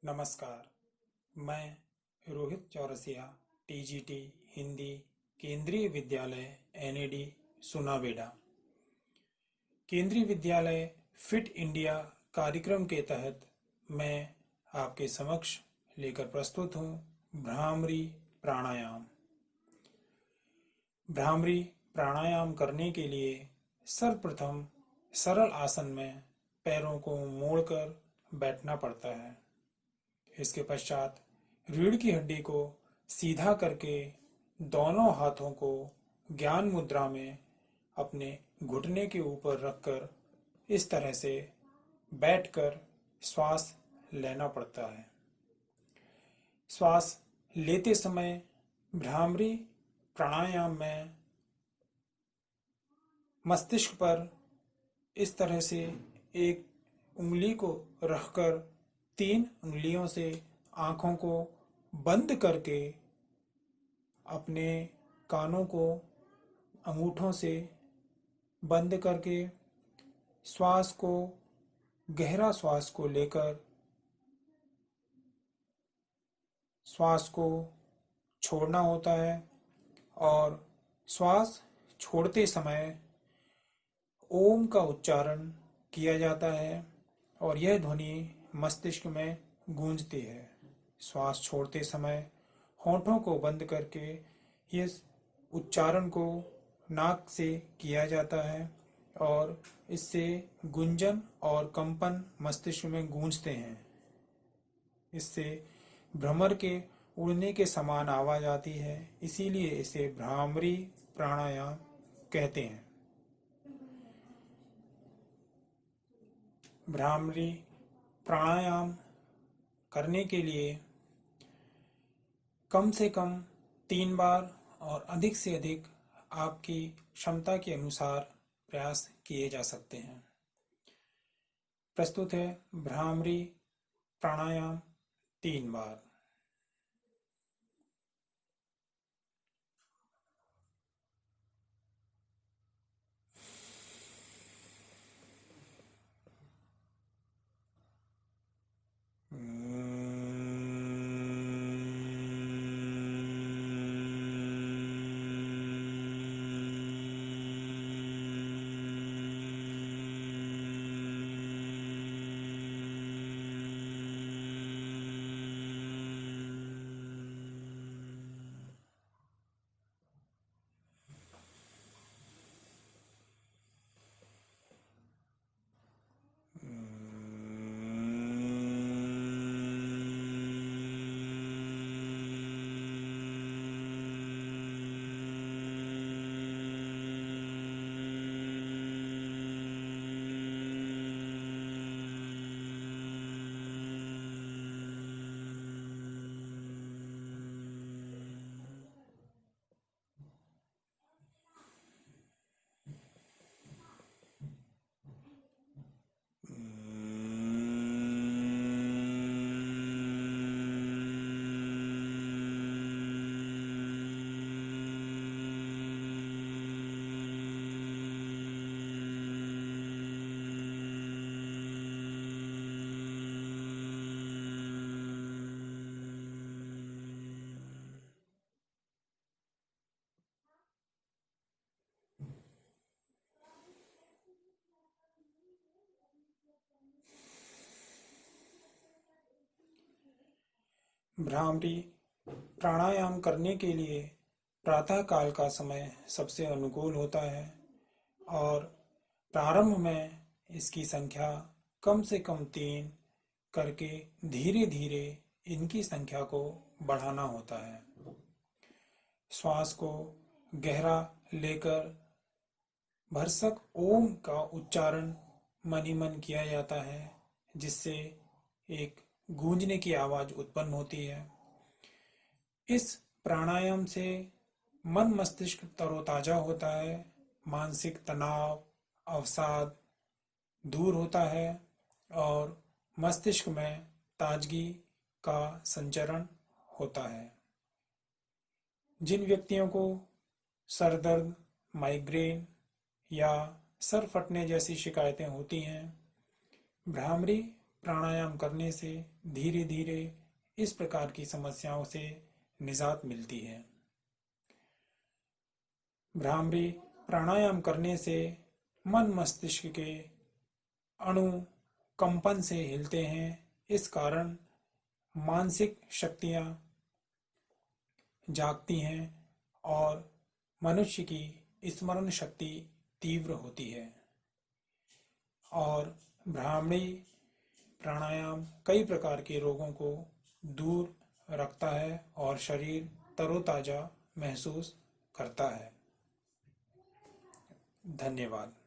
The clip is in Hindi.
नमस्कार। मैं रोहित चौरसिया, टीजीटी हिंदी, केंद्रीय विद्यालय एनएडी सुनाबेड़ा। केंद्रीय विद्यालय फिट इंडिया कार्यक्रम के तहत मैं आपके समक्ष लेकर प्रस्तुत हूँ भ्रामरी प्राणायाम। भ्रामरी प्राणायाम करने के लिए सर्वप्रथम सरल आसन में पैरों को मोड़कर बैठना पड़ता है। इसके पश्चात रीढ़ की हड्डी को सीधा करके दोनों हाथों को ज्ञान मुद्रा में अपने घुटने के ऊपर रखकर इस तरह से बैठकर श्वास लेना पड़ता है। श्वास लेते समय भ्रामरी प्राणायाम में मस्तिष्क पर इस तरह से एक उंगली को रखकर 3 उंगलियों से आँखों को बंद करके अपने कानों को अंगूठों से बंद करके श्वास को गहरा श्वास को लेकर श्वास को छोड़ना होता है और श्वास छोड़ते समय ओम का उच्चारण किया जाता है और यह ध्वनि मस्तिष्क में गूंजती है। श्वास छोड़ते समय होठों को बंद करके इस उच्चारण को नाक से किया जाता है और इससे गुंजन और कंपन मस्तिष्क में गूंजते हैं। इससे भ्रमर के उड़ने के समान आवाज आती है, इसीलिए इसे भ्रामरी प्राणायाम कहते हैं। भ्रामरी प्राणायाम करने के लिए कम से कम 3 बार और अधिक से अधिक आपकी क्षमता के अनुसार प्रयास किए जा सकते हैं। प्रस्तुत है भ्रामरी प्राणायाम 3 बार। भ्रामरी प्राणायाम करने के लिए प्रातः काल का समय सबसे अनुकूल होता है और प्रारंभ में इसकी संख्या कम से कम 3 करके धीरे धीरे इनकी संख्या को बढ़ाना होता है। श्वास को गहरा लेकर भरसक ओम का उच्चारण मन ही मन किया जाता है, जिससे एक गूंजने की आवाज उत्पन्न होती है। इस प्राणायाम से मन मस्तिष्क तरोताजा होता है, मानसिक तनाव अवसाद दूर होता है और मस्तिष्क में ताजगी का संचरण होता है। जिन व्यक्तियों को सर दर्द, माइग्रेन या सर फटने जैसी शिकायतें होती हैं, भ्रामरी प्राणायाम करने से धीरे धीरे इस प्रकार की समस्याओं से निजात मिलती है। भ्रामरी प्राणायाम करने से मन मस्तिष्क के अणु कंपन से हिलते हैं। इस कारण मानसिक शक्तियाँ जागती हैं और मनुष्य की स्मरण शक्ति तीव्र होती है। और भ्रामरी प्राणायाम कई प्रकार के रोगों को दूर रखता है और शरीर तरोताजा महसूस करता है। धन्यवाद।